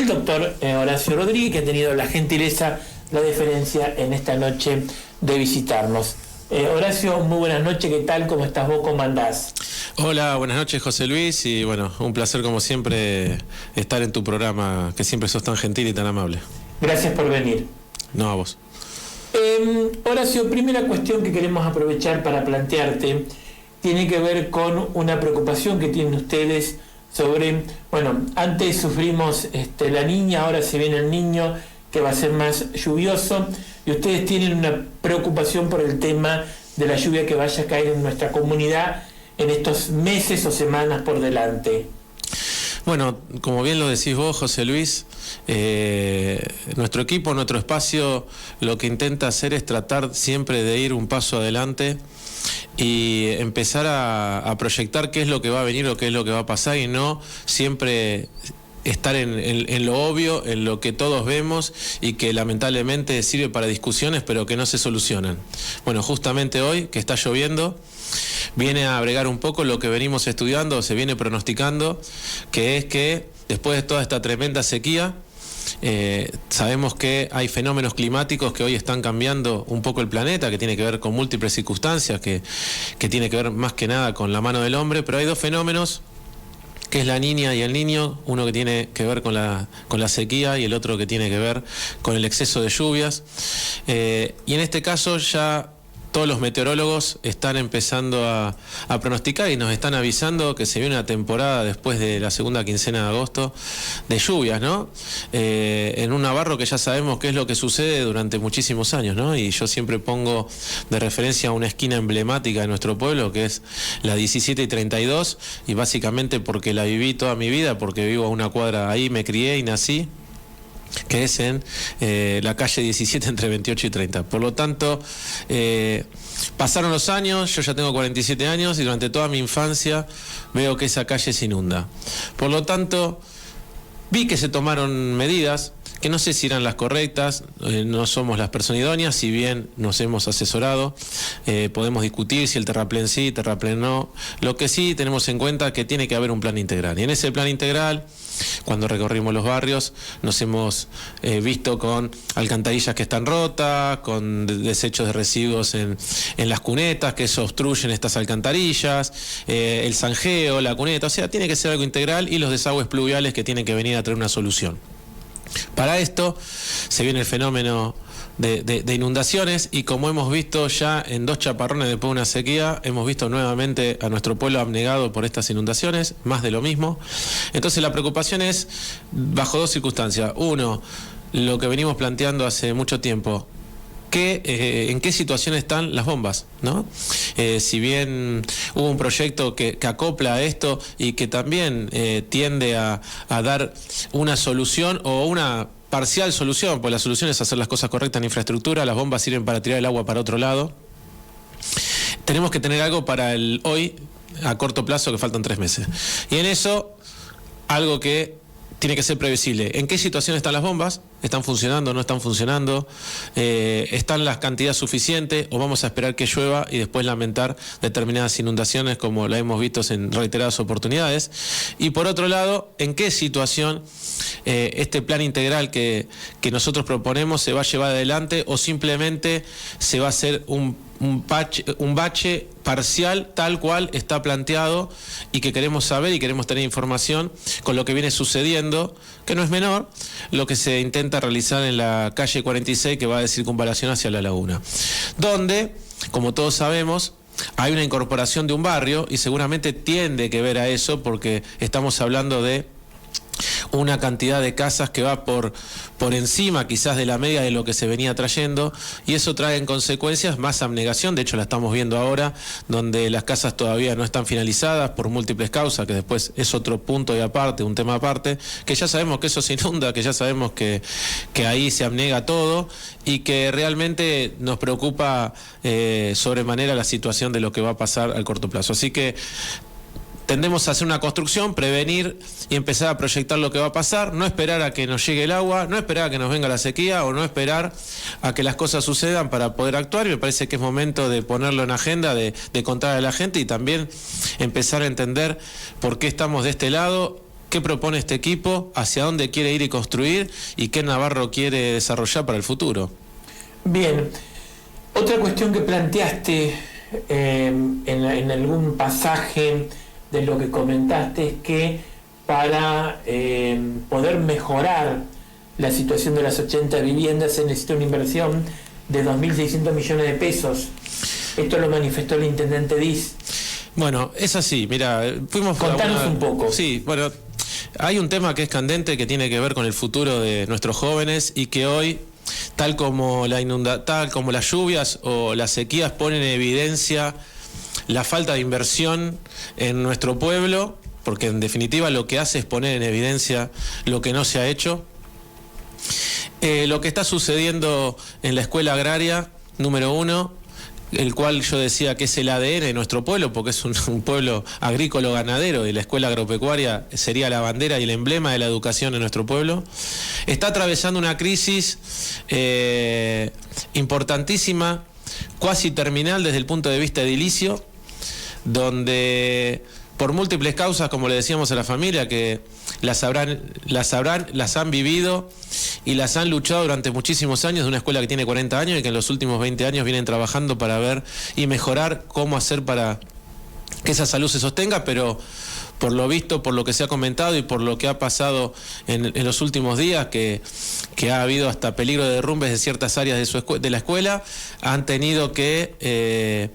el doctor Horacio Rodríguez, que ha tenido la gentileza, la deferencia en esta noche de visitarnos. Horacio, muy buenas noches, ¿qué tal? ¿Cómo estás vos? ¿Cómo andás? Hola, buenas noches, José Luis, y bueno, un placer como siempre estar en tu programa, que siempre sos tan gentil y tan amable. Gracias por venir. No, a vos. Horacio, primera cuestión que queremos aprovechar para plantearte tiene que ver con una preocupación que tienen ustedes sobre, bueno, antes sufrimos la niña, ahora se viene el niño, que va a ser más lluvioso, y ustedes tienen una preocupación por el tema de la lluvia que vaya a caer en nuestra comunidad en estos meses o semanas por delante. Bueno, como bien lo decís vos, José Luis, nuestro equipo, nuestro espacio, lo que intenta hacer es tratar siempre de ir un paso adelante y empezar a proyectar qué es lo que va a venir o qué es lo que va a pasar, y no siempre estar en lo obvio, en lo que todos vemos y que lamentablemente sirve para discusiones pero que no se solucionan. Bueno, justamente hoy, que está lloviendo, viene a bregar un poco lo que venimos estudiando, se viene pronosticando, que es que después de toda esta tremenda sequía, sabemos que hay fenómenos climáticos que hoy están cambiando un poco el planeta, que tiene que ver con múltiples circunstancias, que tiene que ver más que nada con la mano del hombre, pero hay dos fenómenos, que es la niña y el niño, uno que tiene que ver con la sequía y el otro que tiene que ver con el exceso de lluvias. Y en este caso ya todos los meteorólogos están empezando a pronosticar y nos están avisando que se viene una temporada después de la segunda quincena de agosto de lluvias, ¿no? En un Navarro que ya sabemos qué es lo que sucede durante muchísimos años, ¿no? Y yo siempre pongo de referencia a una esquina emblemática de nuestro pueblo, que es la 17 y 32, y básicamente porque la viví toda mi vida, porque vivo a una cuadra ahí, me crié y nací, que es en la calle 17 entre 28 y 30. Por lo tanto, pasaron los años, yo ya tengo 47 años y durante toda mi infancia veo que esa calle se inunda. Por lo tanto, vi que se tomaron medidas que no sé si eran las correctas, no somos las personas idóneas, si bien nos hemos asesorado, podemos discutir si el terraplén sí, terraplén no. Lo que sí tenemos en cuenta que tiene que haber un plan integral. Y en ese plan integral, cuando recorrimos los barrios, nos hemos visto con alcantarillas que están rotas, con desechos de residuos en las cunetas, que eso obstruyen estas alcantarillas, el zanjeo, la cuneta, o sea, tiene que ser algo integral, y los desagües pluviales que tienen que venir a traer una solución. Para esto se viene el fenómeno de inundaciones, y como hemos visto ya en 2 chaparrones después de una sequía, hemos visto nuevamente a nuestro pueblo abnegado por estas inundaciones, más de lo mismo. Entonces la preocupación es bajo 2 circunstancias. Uno, lo que venimos planteando hace mucho tiempo, en qué situación están las bombas, ¿no? Si bien hubo un proyecto que acopla a esto y que también tiende a dar una solución o una parcial solución, pues la solución es hacer las cosas correctas en infraestructura, las bombas sirven para tirar el agua para otro lado. Tenemos que tener algo para el hoy, a corto plazo, que faltan 3 meses. Y en eso, algo que tiene que ser previsible. ¿En qué situación están las bombas? ¿Están funcionando? ¿No están funcionando? ¿Están las cantidades suficientes? ¿O vamos a esperar que llueva y después lamentar determinadas inundaciones como la hemos visto en reiteradas oportunidades? Y por otro lado, ¿en qué situación este plan integral que nosotros proponemos se va a llevar adelante, o simplemente se va a hacer un bache parcial tal cual está planteado, y que queremos saber y queremos tener información con lo que viene sucediendo, que no es menor, lo que se intenta realizar en la calle 46, que va de circunvalación hacia la laguna, donde, como todos sabemos, hay una incorporación de un barrio, y seguramente tiende que ver a eso, porque estamos hablando de una cantidad de casas que va por encima quizás de la media de lo que se venía trayendo, y eso trae en consecuencias más abnegación. De hecho la estamos viendo ahora, donde las casas todavía no están finalizadas por múltiples causas, que después es otro punto y aparte, un tema aparte, que ya sabemos que eso se inunda, que ya sabemos que ahí se abnega todo, y que realmente nos preocupa sobremanera la situación de lo que va a pasar al corto plazo. Así que tendemos a hacer una construcción, prevenir y empezar a proyectar lo que va a pasar, no esperar a que nos llegue el agua, no esperar a que nos venga la sequía, o no esperar a que las cosas sucedan para poder actuar. Y me parece que es momento de ponerlo en agenda, de contar a la gente, y también empezar a entender por qué estamos de este lado qué propone este equipo, hacia dónde quiere ir y construir y qué Navarro quiere desarrollar para el futuro. Bien, otra cuestión que planteaste en algún pasaje de lo que comentaste es que para poder mejorar la situación de las 80 viviendas se necesita una inversión de 2.600 millones de pesos. Esto lo manifestó el intendente Diz. Bueno, es así, mira, Contanos un poco. Sí, bueno, hay un tema que es candente que tiene que ver con el futuro de nuestros jóvenes y que hoy, tal como las lluvias o las sequías ponen en evidencia la falta de inversión en nuestro pueblo, porque en definitiva lo que hace es poner en evidencia lo que no se ha hecho. Lo que está sucediendo en la escuela agraria, número 1, el cual yo decía que es el ADN de nuestro pueblo, porque es un pueblo agrícola-ganadero y la escuela agropecuaria sería la bandera y el emblema de la educación en nuestro pueblo, está atravesando una crisis importantísima, cuasi terminal desde el punto de vista edilicio, donde por múltiples causas, como le decíamos a la familia, que las han vivido y las han luchado durante muchísimos años, de una escuela que tiene 40 años y que en los últimos 20 años vienen trabajando para ver y mejorar cómo hacer para que esa salud se sostenga, pero por lo visto, por lo que se ha comentado y por lo que ha pasado en los últimos días, que ha habido hasta peligro de derrumbes de ciertas áreas de la escuela, han tenido que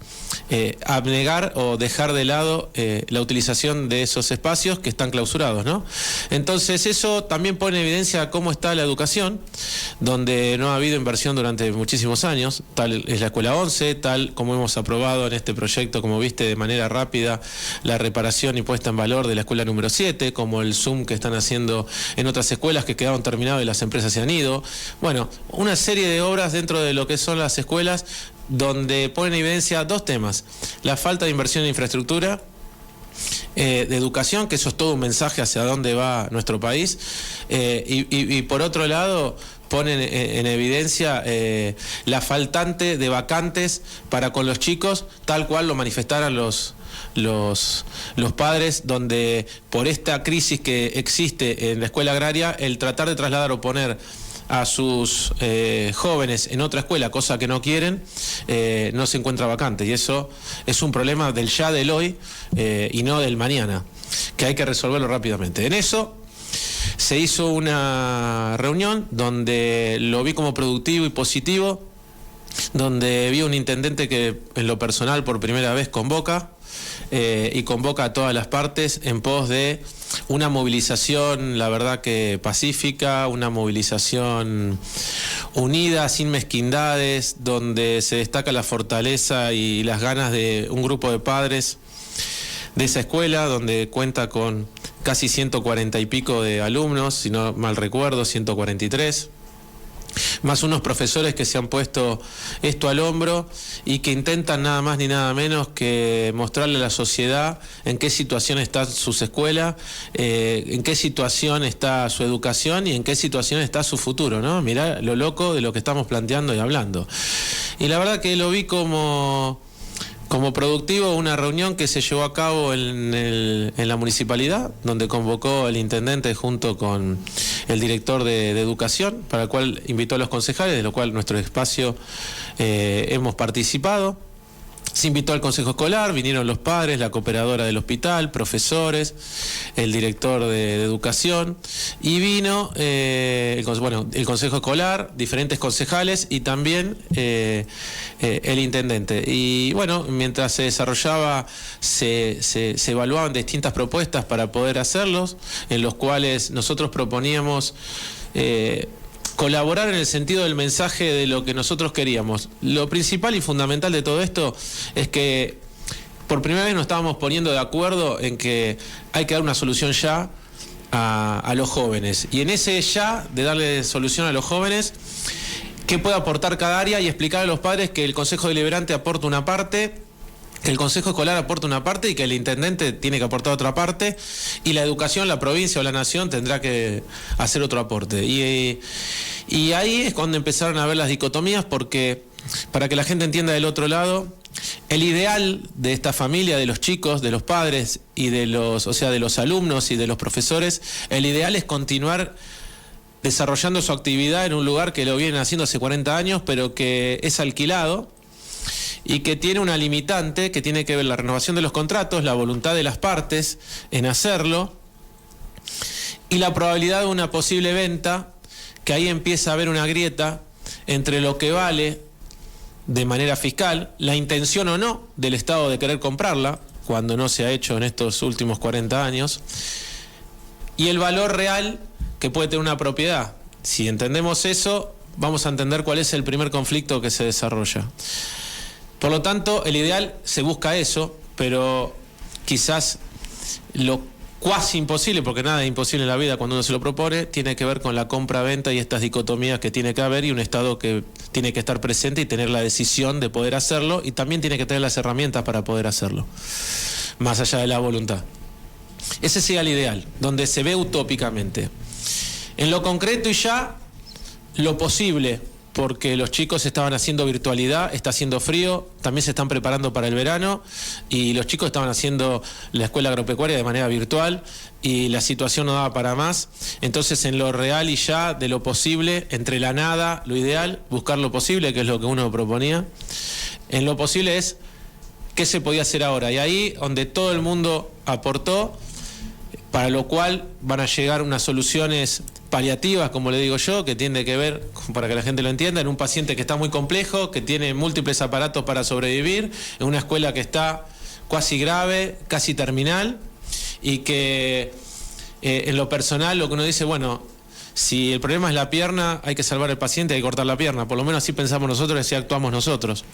abnegar o dejar de lado la utilización de esos espacios que están clausurados, ¿no? Entonces eso también pone en evidencia cómo está la educación, donde no ha habido inversión durante muchísimos años. Tal es la escuela 11, tal como hemos aprobado en este proyecto, como viste, de manera rápida, la reparación y puesta en valor de la escuela número 7, como el Zoom que están haciendo en otras escuelas que quedaron terminados y las empresas se han ido. Bueno, una serie de obras dentro de lo que son las escuelas donde ponen en evidencia dos temas: la falta de inversión en infraestructura, de educación, que eso es todo un mensaje hacia dónde va nuestro país, y por otro lado ponen en evidencia la faltante de vacantes para con los chicos, tal cual lo manifestaran los padres, donde por esta crisis que existe en la escuela agraria, el tratar de trasladar o poner a sus jóvenes en otra escuela, cosa que no quieren, no se encuentra vacante, y eso es un problema del ya, del hoy, y no del mañana, que hay que resolverlo rápidamente. En eso se hizo una reunión donde lo vi como productivo y positivo, donde vi un intendente que en lo personal por primera vez convoca y convoca a todas las partes en pos de una movilización, la verdad que pacífica, una movilización unida, sin mezquindades, donde se destaca la fortaleza y las ganas de un grupo de padres de esa escuela, donde cuenta con casi 140 y pico de alumnos, si no mal recuerdo, 143. Más unos profesores que se han puesto esto al hombro y que intentan nada más ni nada menos que mostrarle a la sociedad en qué situación está sus escuelas, en qué situación está su educación y en qué situación está su futuro, ¿no? Mirá lo loco de lo que estamos planteando y hablando. Y la verdad que lo vi como productivo, una reunión que se llevó a cabo en la municipalidad, donde convocó el intendente junto con el director de educación, para el cual invitó a los concejales, de lo cual nuestro espacio hemos participado. Se invitó al consejo escolar, vinieron los padres, la cooperadora del hospital, profesores, el director de educación, y vino el consejo escolar, diferentes concejales y también el intendente. Y bueno, mientras se desarrollaba, se evaluaban distintas propuestas para poder hacerlos, en los cuales nosotros proponíamos colaborar en el sentido del mensaje de lo que nosotros queríamos. Lo principal y fundamental de todo esto es que por primera vez nos estábamos poniendo de acuerdo en que hay que dar una solución ya a los jóvenes. Y en ese ya de darle solución a los jóvenes, qué puede aportar cada área, y explicar a los padres que el Consejo Deliberante aporta una parte, que el Consejo Escolar aporta una parte y que el intendente tiene que aportar otra parte, y la educación, la provincia o la nación tendrá que hacer otro aporte. Y ahí es cuando empezaron a ver las dicotomías, porque para que la gente entienda del otro lado, el ideal de esta familia, de los chicos, de los padres y de los alumnos y de los profesores, el ideal es continuar desarrollando su actividad en un lugar que lo vienen haciendo hace 40 años, pero que es alquilado y que tiene una limitante que tiene que ver la renovación de los contratos, la voluntad de las partes en hacerlo y la probabilidad de una posible venta, que ahí empieza a haber una grieta entre lo que vale de manera fiscal, la intención o no del Estado de querer comprarla, cuando no se ha hecho en estos últimos 40 años, y el valor real que puede tener una propiedad. Si entendemos eso, vamos a entender cuál es el primer conflicto que se desarrolla. Por lo tanto, el ideal se busca eso, pero quizás lo cuasi imposible, porque nada es imposible en la vida cuando uno se lo propone, tiene que ver con la compra-venta y estas dicotomías que tiene que haber, y un Estado que tiene que estar presente y tener la decisión de poder hacerlo, y también tiene que tener las herramientas para poder hacerlo, más allá de la voluntad. Ese sería el ideal, donde se ve utópicamente. En lo concreto y ya, lo posible, porque los chicos estaban haciendo virtualidad, está haciendo frío, también se están preparando para el verano, y los chicos estaban haciendo la escuela agropecuaria de manera virtual, y la situación no daba para más. Entonces, en lo real y ya, de lo posible, entre la nada, lo ideal, buscar lo posible, que es lo que uno proponía. En lo posible es qué se podía hacer ahora, y ahí donde todo el mundo aportó, para lo cual van a llegar unas soluciones paliativas, como le digo yo, que tiene que ver, para que la gente lo entienda, en un paciente que está muy complejo, que tiene múltiples aparatos para sobrevivir, en una escuela que está casi grave, casi terminal, y que en lo personal lo que uno dice, bueno, si el problema es la pierna, hay que salvar al paciente, hay que cortar la pierna, por lo menos así pensamos nosotros y así actuamos nosotros.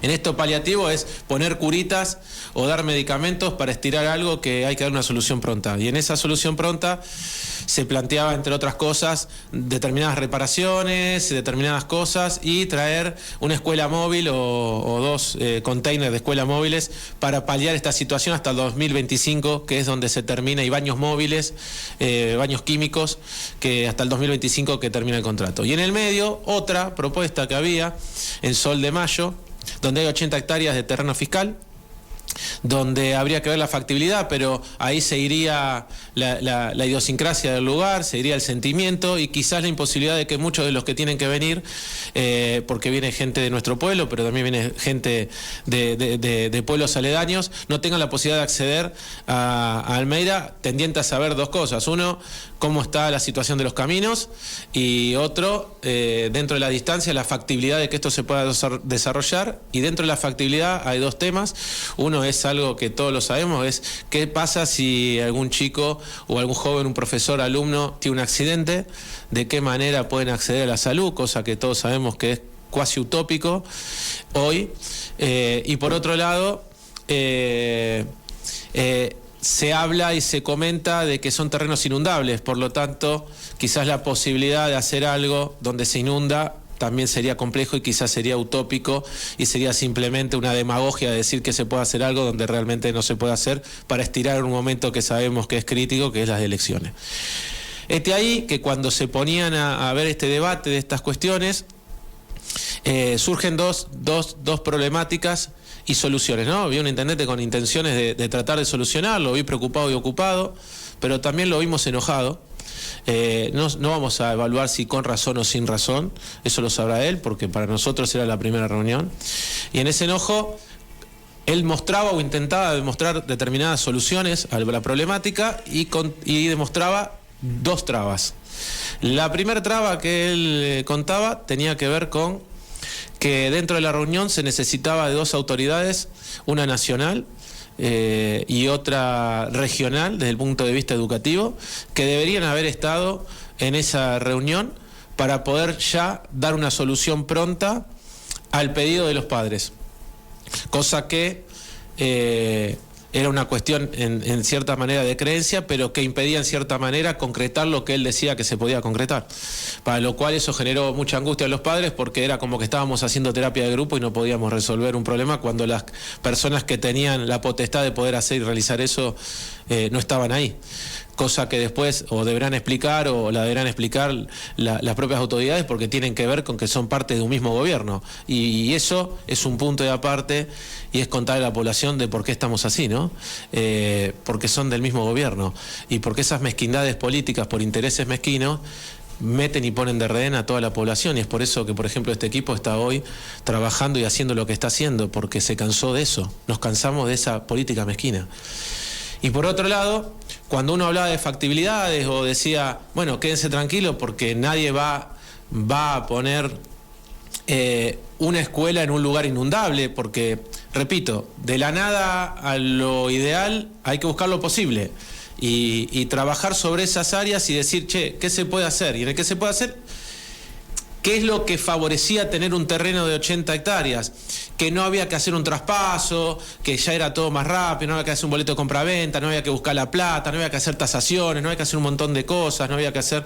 En esto paliativo es poner curitas o dar medicamentos para estirar algo que hay que dar una solución pronta. Y en esa solución pronta se planteaba, entre otras cosas, determinadas reparaciones, determinadas cosas, y traer una escuela móvil o dos containers de escuela móviles para paliar esta situación hasta el 2025, que es donde se termina, y baños móviles, baños químicos, que hasta el 2025 que termina el contrato. Y en el medio, otra propuesta que había en Sol de Mayo, donde hay 80 hectáreas de terreno fiscal, donde habría que ver la factibilidad, pero ahí se iría la idiosincrasia del lugar, se iría el sentimiento y quizás la imposibilidad de que muchos de los que tienen que venir, porque viene gente de nuestro pueblo, pero también viene gente de pueblos aledaños, no tengan la posibilidad de acceder a Almeida, tendiente a saber dos cosas. Uno, cómo está la situación de los caminos, y otro, dentro de la distancia, la factibilidad de que esto se pueda desarrollar. Y dentro de la factibilidad hay dos temas. Uno es algo que todos lo sabemos, es qué pasa si algún chico o algún joven, un profesor, alumno, tiene un accidente, de qué manera pueden acceder a la salud, cosa que todos sabemos que es cuasi utópico hoy. Y por otro lado, se habla y se comenta de que son terrenos inundables, por lo tanto, quizás la posibilidad de hacer algo donde se inunda también sería complejo y quizás sería utópico, y sería simplemente una demagogia de decir que se puede hacer algo donde realmente no se puede hacer, para estirar un momento que sabemos que es crítico, que es las elecciones. Ahí que cuando se ponían a ver este debate de estas cuestiones, surgen dos problemáticas y soluciones, ¿no? Vi un intendente con intenciones de tratar de solucionarlo, vi preocupado y ocupado, pero también lo vimos enojado. No vamos a evaluar si con razón o sin razón, eso lo sabrá él, porque para nosotros era la primera reunión. Y en ese enojo, él mostraba o intentaba demostrar determinadas soluciones a la problemática y demostraba dos trabas. La primera traba que él contaba tenía que ver con que dentro de la reunión se necesitaba de dos autoridades, una nacional y otra regional desde el punto de vista educativo, que deberían haber estado en esa reunión para poder ya dar una solución pronta al pedido de los padres, cosa que era una cuestión en cierta manera de creencia, pero que impedía en cierta manera concretar lo que él decía que se podía concretar, para lo cual eso generó mucha angustia a los padres, porque era como que estábamos haciendo terapia de grupo y no podíamos resolver un problema cuando las personas que tenían la potestad de poder hacer y realizar eso no estaban ahí. cosa que después o deberán explicar o la deberán explicar las propias autoridades, porque tienen que ver con que son parte de un mismo gobierno, y eso es un punto de aparte, y es contarle a la población de por qué estamos así, ¿no? Porque son del mismo gobierno, y porque esas mezquindades políticas por intereses mezquinos meten y ponen de rehén a toda la población, y es por eso que, por ejemplo, este equipo está hoy trabajando y haciendo lo que está haciendo, porque se cansó de eso, nos cansamos de esa política mezquina. Y por otro lado, cuando uno hablaba de factibilidades o decía, bueno, quédense tranquilos porque nadie va a poner una escuela en un lugar inundable, porque, repito, de la nada a lo ideal hay que buscar lo posible y trabajar sobre esas áreas y decir, che, ¿qué se puede hacer? Y en el que se puede hacer, ¿qué es lo que favorecía tener un terreno de 80 hectáreas? Que no había que hacer un traspaso, que ya era todo más rápido, no había que hacer un boleto de compra-venta, no había que buscar la plata, no había que hacer tasaciones, no había que hacer un montón de cosas, no había que hacer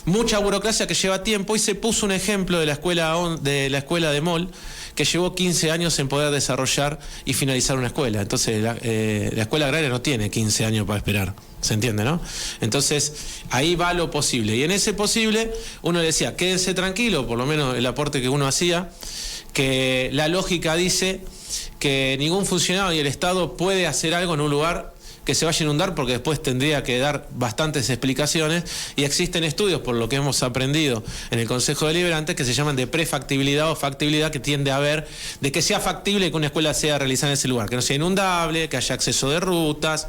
mucha burocracia que lleva tiempo, y se puso un ejemplo de la escuela de Mol, que llevó 15 años en poder desarrollar y finalizar una escuela. Entonces la escuela agraria no tiene 15 años para esperar, ¿se entiende, no? Entonces ahí va lo posible, y en ese posible uno le decía, quédense tranquilo, por lo menos el aporte que uno hacía, que la lógica dice que ningún funcionario y el Estado puede hacer algo en un lugar que se vaya a inundar, porque después tendría que dar bastantes explicaciones, y existen estudios, por lo que hemos aprendido en el Consejo Deliberante, que se llaman de prefactibilidad o factibilidad, que tiende a ver de que sea factible que una escuela sea realizada en ese lugar, que no sea inundable, que haya acceso de rutas,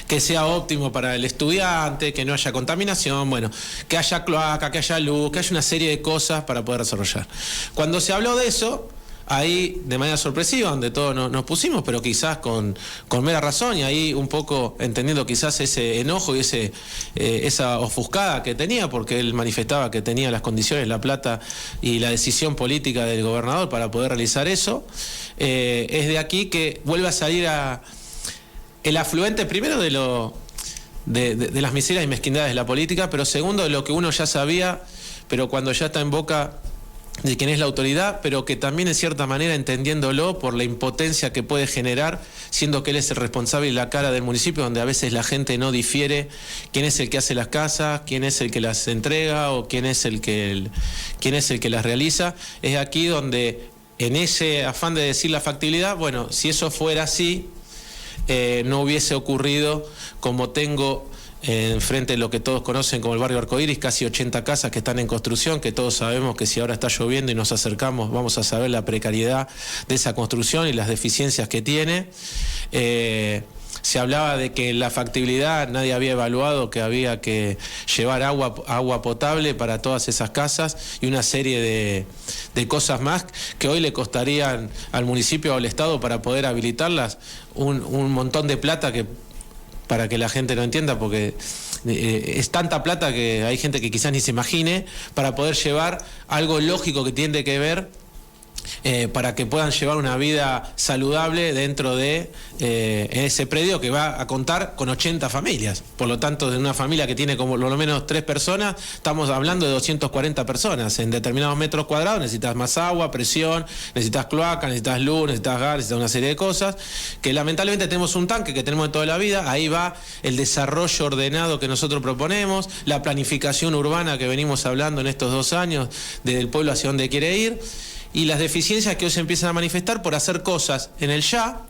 que sea óptimo para el estudiante, que no haya contaminación, bueno, que haya cloaca, que haya luz, que haya una serie de cosas para poder desarrollar. Cuando se habló de eso, ahí de manera sorpresiva, donde todos nos pusimos, pero quizás con mera razón, y ahí un poco entendiendo quizás ese enojo y esa ofuscada que tenía, porque él manifestaba que tenía las condiciones, la plata y la decisión política del gobernador para poder realizar eso, es de aquí que vuelve a salir el afluente, primero de las miserias y mezquindades de la política, pero segundo de lo que uno ya sabía, pero cuando ya está en boca de quien es la autoridad, pero que también en cierta manera entendiéndolo por la impotencia que puede generar, siendo que él es el responsable y la cara del municipio, donde a veces la gente no difiere quién es el que hace las casas, quién es el que las entrega o quién es el que las realiza. Es aquí donde, en ese afán de decir la factibilidad, bueno, si eso fuera así, no hubiese ocurrido como tengo enfrente de lo que todos conocen como el barrio Arcoíris, casi 80 casas que están en construcción, que todos sabemos que si ahora está lloviendo y nos acercamos vamos a saber la precariedad de esa construcción y las deficiencias que tiene. Se hablaba de que la factibilidad, nadie había evaluado que había que llevar agua potable para todas esas casas y una serie de cosas más que hoy le costarían al municipio o al Estado, para poder habilitarlas, un montón de plata, que para que la gente lo entienda, porque es tanta plata que hay gente que quizás ni se imagine, para poder llevar algo lógico que tiene que ver, para que puedan llevar una vida saludable dentro de ese predio, que va a contar con 80 familias. Por lo tanto, de una familia que tiene como lo menos 3 personas, estamos hablando de 240 personas. En determinados metros cuadrados necesitas más agua, presión, necesitas cloaca, necesitas luz, necesitas gas, necesitas una serie de cosas, que lamentablemente tenemos un tanque que tenemos de toda la vida. Ahí va el desarrollo ordenado que nosotros proponemos, la planificación urbana que venimos hablando en estos 2 años, desde el pueblo hacia donde quiere ir, y las deficiencias que hoy se empiezan a manifestar por hacer cosas en el ya,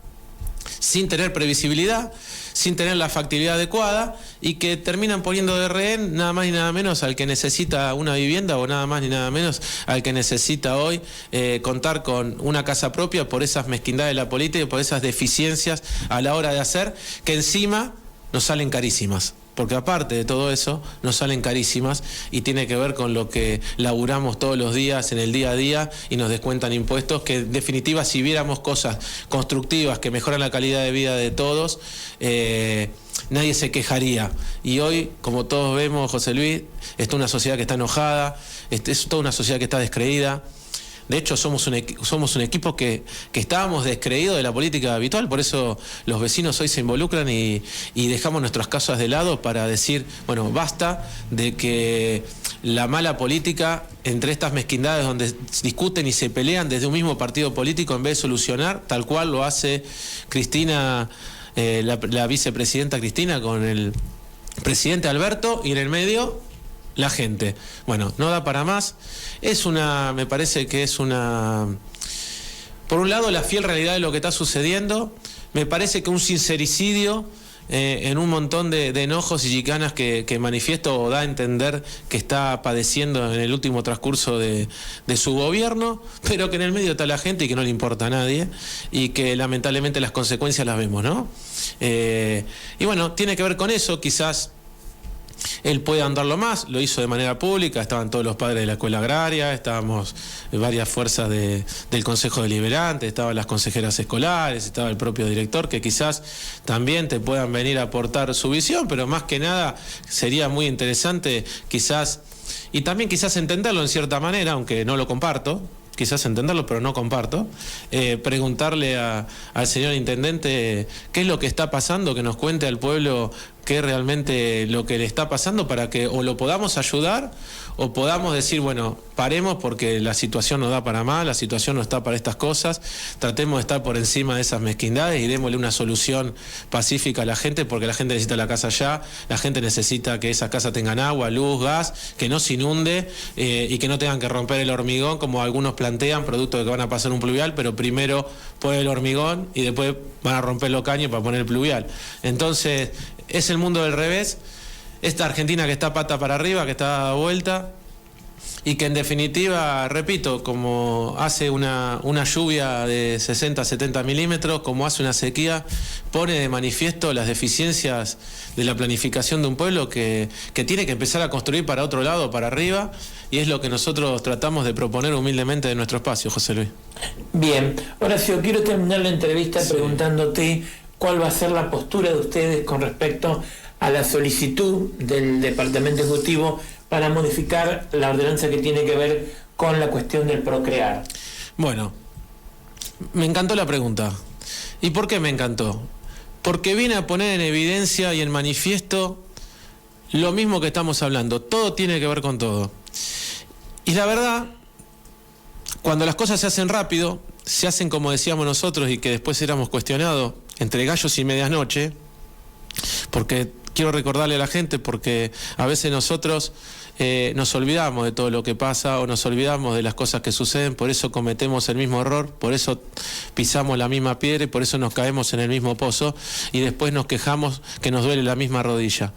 sin tener previsibilidad, sin tener la factibilidad adecuada, y que terminan poniendo de rehén nada más y nada menos al que necesita una vivienda, o nada más ni nada menos al que necesita hoy contar con una casa propia, por esas mezquindades de la política y por esas deficiencias a la hora de hacer, que encima nos salen carísimas. Porque aparte de todo eso, nos salen carísimas, y tiene que ver con lo que laburamos todos los días en el día a día y nos descuentan impuestos, que en definitiva, si viéramos cosas constructivas que mejoran la calidad de vida de todos, nadie se quejaría. Y hoy, como todos vemos, José Luis, es una sociedad que está enojada, es toda una sociedad que está descreída. De hecho, somos un equipo que estábamos descreídos de la política habitual, por eso los vecinos hoy se involucran y dejamos nuestras casas de lado para decir, bueno, basta de que la mala política, entre estas mezquindades donde discuten y se pelean desde un mismo partido político, en vez de solucionar, tal cual lo hace Cristina, la vicepresidenta Cristina, con el presidente Alberto, y en el medio la gente. Bueno, no da para más. Me parece que es una, por un lado, la fiel realidad de lo que está sucediendo. Me parece que un sincericidio en un montón de enojos y chicanas que Manifiesto da a entender que está padeciendo en el último transcurso de su gobierno, pero que en el medio está la gente y que no le importa a nadie, y que lamentablemente las consecuencias las vemos, ¿no? Y bueno, tiene que ver con eso. Quizás él puede andarlo más, lo hizo de manera pública, estaban todos los padres de la escuela agraria, estábamos varias fuerzas del Consejo Deliberante, estaban las consejeras escolares, estaba el propio director, que quizás también te puedan venir a aportar su visión, pero más que nada sería muy interesante quizás, y también quizás entenderlo en cierta manera, aunque no lo comparto, quizás entenderlo, pero no comparto, preguntarle al señor intendente qué es lo que está pasando, que nos cuente al pueblo qué es realmente lo que le está pasando, para que o lo podamos ayudar o podamos decir, bueno, paremos porque la situación no da para más, la situación no está para estas cosas, tratemos de estar por encima de esas mezquindades y démosle una solución pacífica a la gente, porque la gente necesita la casa ya, la gente necesita que esas casas tengan agua, luz, gas, que no se inunde y que no tengan que romper el hormigón como algunos plantean, producto de que van a pasar un pluvial, pero primero pone el hormigón y después van a romper los caños para poner el pluvial. Entonces, es el mundo del revés, esta Argentina que está pata para arriba, que está dada vuelta, y que en definitiva, repito, como hace una lluvia de 60, 70 milímetros, como hace una sequía, pone de manifiesto las deficiencias de la planificación de un pueblo que tiene que empezar a construir para otro lado, para arriba, y es lo que nosotros tratamos de proponer humildemente de nuestro espacio, José Luis. Bien, Horacio, quiero terminar la entrevista preguntándote cuál va a ser la postura de ustedes con respecto a la solicitud del Departamento Ejecutivo para modificar la ordenanza que tiene que ver con la cuestión del procrear. Bueno, me encantó la pregunta. ¿Y por qué me encantó? Porque viene a poner en evidencia y en manifiesto lo mismo que estamos hablando. Todo tiene que ver con todo. Y la verdad, cuando las cosas se hacen rápido, se hacen como decíamos nosotros y que después éramos cuestionados, entre gallos y medianoche, porque quiero recordarle a la gente, porque a veces nosotros nos olvidamos de todo lo que pasa o nos olvidamos de las cosas que suceden, por eso cometemos el mismo error, por eso pisamos la misma piedra y por eso nos caemos en el mismo pozo y después nos quejamos que nos duele la misma rodilla,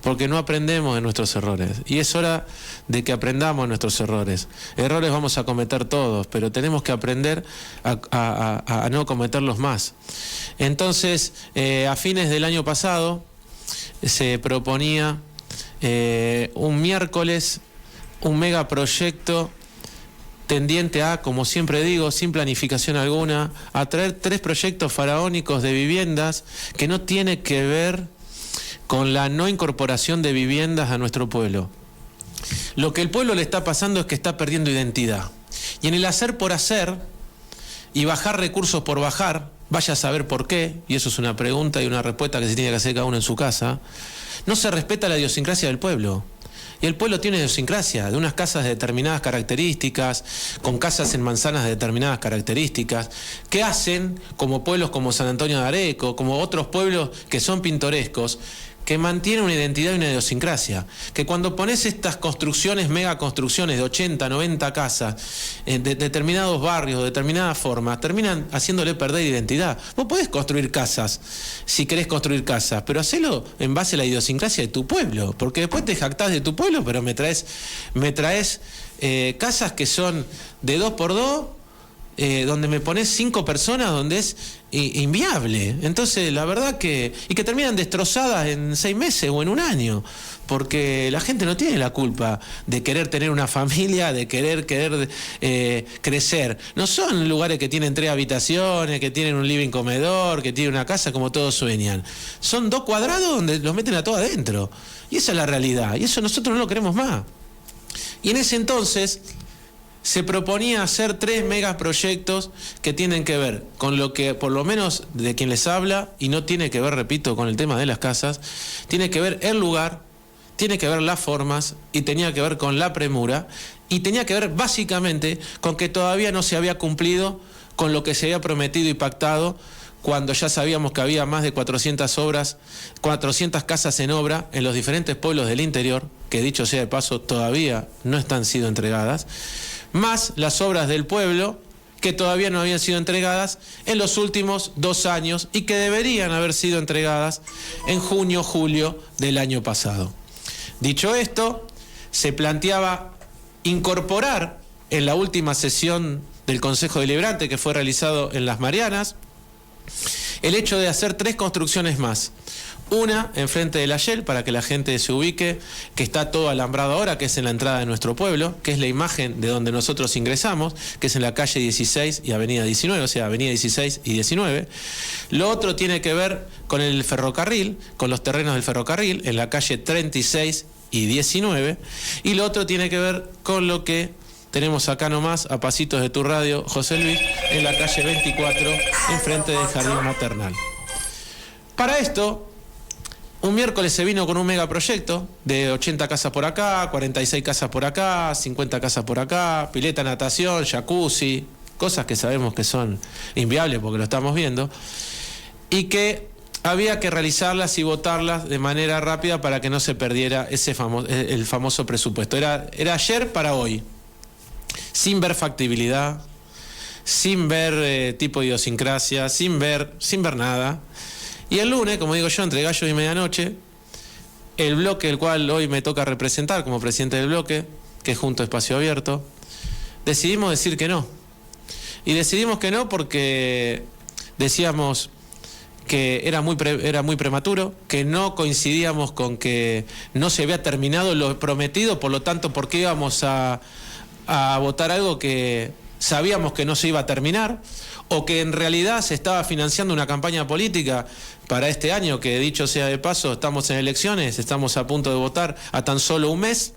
porque no aprendemos de nuestros errores. Y es hora de que aprendamos de nuestros errores. Errores vamos a cometer todos, pero tenemos que aprender a no cometerlos más. Entonces, a fines del año pasado se proponía un miércoles un megaproyecto tendiente a, como siempre digo, sin planificación alguna, a traer 3 proyectos faraónicos de viviendas que no tiene que ver con la no incorporación de viviendas a nuestro pueblo. Lo que el pueblo le está pasando es que está perdiendo identidad. Y en el hacer por hacer y bajar recursos por bajar, vaya a saber por qué, y eso es una pregunta y una respuesta que se tiene que hacer cada uno en su casa, no se respeta la idiosincrasia del pueblo. Y el pueblo tiene idiosincrasia, de unas casas de determinadas características, con casas en manzanas de determinadas características, que hacen, como pueblos como San Antonio de Areco, como otros pueblos que son pintorescos, que mantienen una identidad y una idiosincrasia, que cuando pones estas construcciones, megaconstrucciones de 80, 90 casas, de determinados barrios, de determinadas formas, terminan haciéndole perder identidad. Vos podés construir casas, si querés construir casas, pero hacelo en base a la idiosincrasia de tu pueblo, porque después te jactás de tu pueblo, pero me traes casas que son de 2x2, donde me pones 5 personas, donde es inviable. Entonces, la verdad que terminan destrozadas en 6 meses o en un año, porque la gente no tiene la culpa de querer tener una familia, de querer crecer. No son lugares que tienen 3 habitaciones, que tienen un living comedor, que tienen una casa como todos sueñan. Son 2 cuadrados donde los meten a todos adentro. Y esa es la realidad. Y eso nosotros no lo queremos más. Y en ese entonces se proponía hacer 3 megaproyectos que tienen que ver con lo que, por lo menos de quien les habla, y no tiene que ver, repito, con el tema de las casas, tiene que ver el lugar, tiene que ver las formas, y tenía que ver con la premura, y tenía que ver básicamente con que todavía no se había cumplido con lo que se había prometido y pactado cuando ya sabíamos que había más de 400 casas en obra en los diferentes pueblos del interior, que dicho sea de paso todavía no están sido entregadas, más las obras del pueblo que todavía no habían sido entregadas en los últimos 2 años y que deberían haber sido entregadas en junio, julio del año pasado. Dicho esto, se planteaba incorporar en la última sesión del Consejo Deliberante que fue realizado en Las Marianas el hecho de hacer 3 construcciones más. Una enfrente de la Shell, para que la gente se ubique, que está todo alambrado ahora, que es en la entrada de nuestro pueblo, que es la imagen de donde nosotros ingresamos, que es en la calle 16 y avenida 19, o sea, avenida 16 y 19. Lo otro tiene que ver con el ferrocarril, con los terrenos del ferrocarril, en la calle 36 y 19. Y lo otro tiene que ver con lo que tenemos acá nomás, a pasitos de tu radio, José Luis, en la calle 24, enfrente del jardín maternal. Para esto, un miércoles se vino con un megaproyecto de 80 casas por acá, 46 casas por acá, 50 casas por acá, pileta, natación, jacuzzi, cosas que sabemos que son inviables porque lo estamos viendo, y que había que realizarlas y votarlas de manera rápida para que no se perdiera el famoso presupuesto. Era ayer para hoy, sin ver factibilidad, sin ver tipo de idiosincrasia, sin ver nada. Y el lunes, como digo yo, entre gallos y medianoche, el bloque el cual hoy me toca representar como presidente del bloque, que es Junto Espacio Abierto, decidimos decir que no. Y decidimos que no porque decíamos que era muy prematuro, que no coincidíamos con que no se había terminado lo prometido, por lo tanto, ¿por qué íbamos a votar algo que sabíamos que no se iba a terminar? O que en realidad se estaba financiando una campaña política para este año, que dicho sea de paso, estamos en elecciones, estamos a punto de votar a tan solo un mes,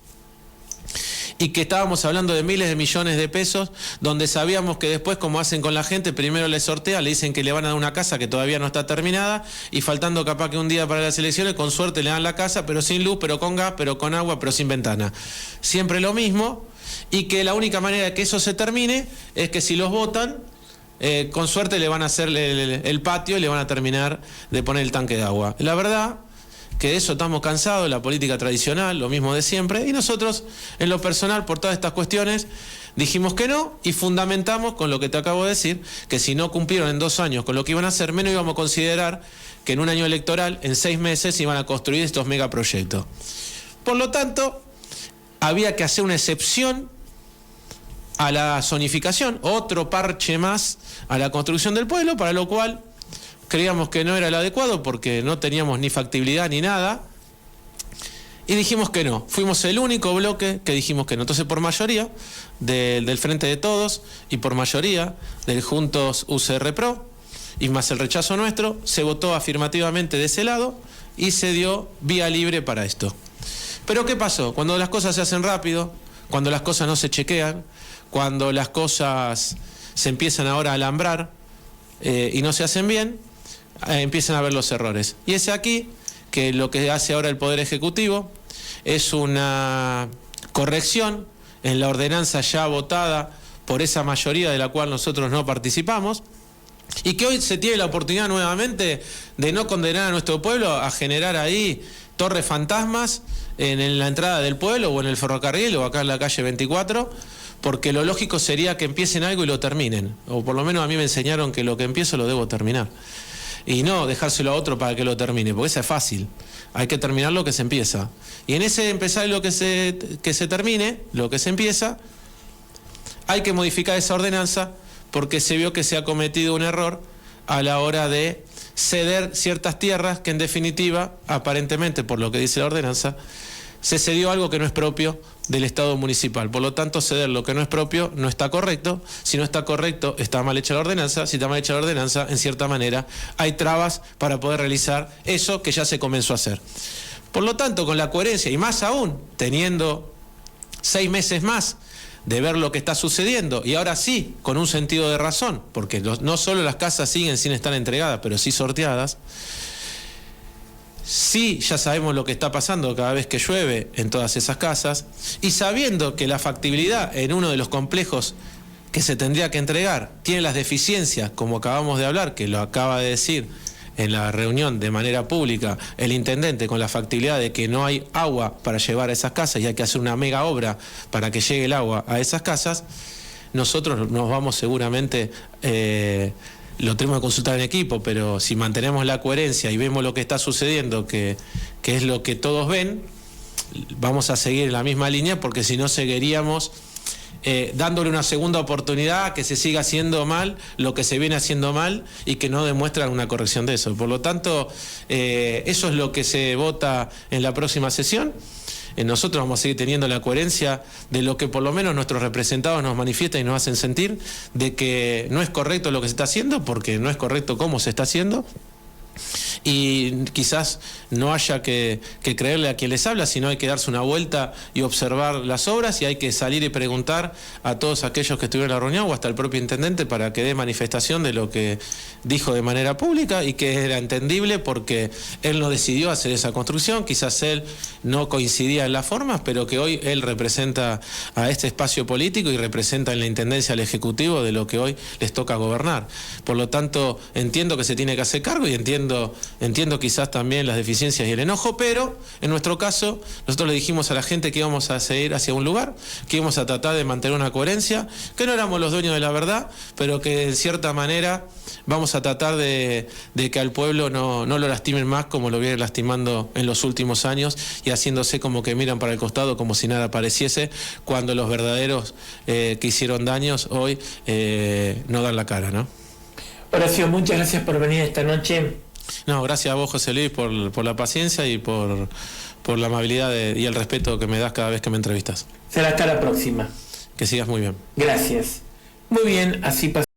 y que estábamos hablando de miles de millones de pesos, donde sabíamos que después, como hacen con la gente, primero le sortea, le dicen que le van a dar una casa que todavía no está terminada, y faltando capaz que un día para las elecciones, con suerte le dan la casa, pero sin luz, pero con gas, pero con agua, pero sin ventana. Siempre lo mismo, y que la única manera de que eso se termine es que si los votan, con suerte le van a hacer el patio y le van a terminar de poner el tanque de agua. La verdad que de eso estamos cansados, la política tradicional, lo mismo de siempre, y nosotros, en lo personal, por todas estas cuestiones, dijimos que no, y fundamentamos con lo que te acabo de decir, que si no cumplieron en 2 años con lo que iban a hacer, menos íbamos a considerar que en un año electoral, en 6 meses, iban a construir estos megaproyectos. Por lo tanto, había que hacer una excepción a la zonificación, otro parche más a la construcción del pueblo, para lo cual creíamos que no era el adecuado porque no teníamos ni factibilidad ni nada, y dijimos que no. Fuimos el único bloque que dijimos que no. Entonces, por mayoría del Frente de Todos y por mayoría del Juntos UCR Pro, y más el rechazo nuestro, se votó afirmativamente de ese lado y se dio vía libre para esto. Pero ¿qué pasó? Cuando las cosas se hacen rápido, cuando las cosas no se chequean, cuando las cosas se empiezan ahora a alambrar y no se hacen bien, empiezan a ver los errores. Y es aquí que lo que hace ahora el Poder Ejecutivo es una corrección en la ordenanza ya votada por esa mayoría de la cual nosotros no participamos, y que hoy se tiene la oportunidad nuevamente de no condenar a nuestro pueblo a generar ahí torres fantasmas en la entrada del pueblo o en el ferrocarril o acá en la calle 24, porque lo lógico sería que empiecen algo y lo terminen, o por lo menos a mí me enseñaron que lo que empiezo lo debo terminar, y no dejárselo a otro para que lo termine, porque esa es fácil, hay que terminar lo que se empieza, y en ese empezar lo que se termine, lo que se empieza, hay que modificar esa ordenanza, porque se vio que se ha cometido un error a la hora de ceder ciertas tierras que en definitiva, aparentemente por lo que dice la ordenanza, se cedió algo que no es propio del Estado municipal. Por lo tanto, ceder lo que no es propio no está correcto. Si no está correcto, está mal hecha la ordenanza. Si está mal hecha la ordenanza, en cierta manera, hay trabas para poder realizar eso que ya se comenzó a hacer. Por lo tanto, con la coherencia, y más aún, teniendo 6 meses más de ver lo que está sucediendo, y ahora sí, con un sentido de razón, porque no solo las casas siguen sin estar entregadas, pero sí sorteadas, sí ya sabemos lo que está pasando cada vez que llueve en todas esas casas, y sabiendo que la factibilidad en uno de los complejos que se tendría que entregar tiene las deficiencias, como acabamos de hablar, que lo acaba de decir en la reunión de manera pública el intendente, con la factibilidad de que no hay agua para llevar a esas casas y hay que hacer una mega obra para que llegue el agua a esas casas, nosotros nos vamos seguramente, lo tenemos que consultar en equipo, pero si mantenemos la coherencia y vemos lo que está sucediendo, que es lo que todos ven, vamos a seguir en la misma línea, porque si no seguiríamos dándole una segunda oportunidad a que se siga haciendo mal lo que se viene haciendo mal y que no demuestran una corrección de eso. Por lo tanto, eso es lo que se vota en la próxima sesión. Nosotros vamos a seguir teniendo la coherencia de lo que por lo menos nuestros representados nos manifiestan y nos hacen sentir, de que no es correcto lo que se está haciendo, porque no es correcto cómo se está haciendo. Y quizás no haya que creerle a quien les habla, sino hay que darse una vuelta y observar las obras, y hay que salir y preguntar a todos aquellos que estuvieron en la reunión o hasta el propio intendente para que dé manifestación de lo que dijo de manera pública y que era entendible, porque él no decidió hacer esa construcción, quizás él no coincidía en las formas, pero que hoy él representa a este espacio político y representa en la intendencia al Ejecutivo de lo que hoy les toca gobernar. Por lo tanto, entiendo que se tiene que hacer cargo y entiendo quizás también las deficiencias y el enojo, pero en nuestro caso nosotros le dijimos a la gente que íbamos a seguir hacia un lugar, que íbamos a tratar de mantener una coherencia, que no éramos los dueños de la verdad, pero que en cierta manera vamos a tratar de que al pueblo no lo lastimen más como lo vienen lastimando en los últimos años y haciéndose como que miran para el costado como si nada pareciese, cuando los verdaderos que hicieron daños hoy no dan la cara, ¿no? Horacio, muchas gracias por venir esta noche. No, gracias a vos, José Luis, por la paciencia y por la amabilidad y el respeto que me das cada vez que me entrevistas. Será hasta la próxima. Que sigas muy bien. Gracias. Muy bien, así pasó.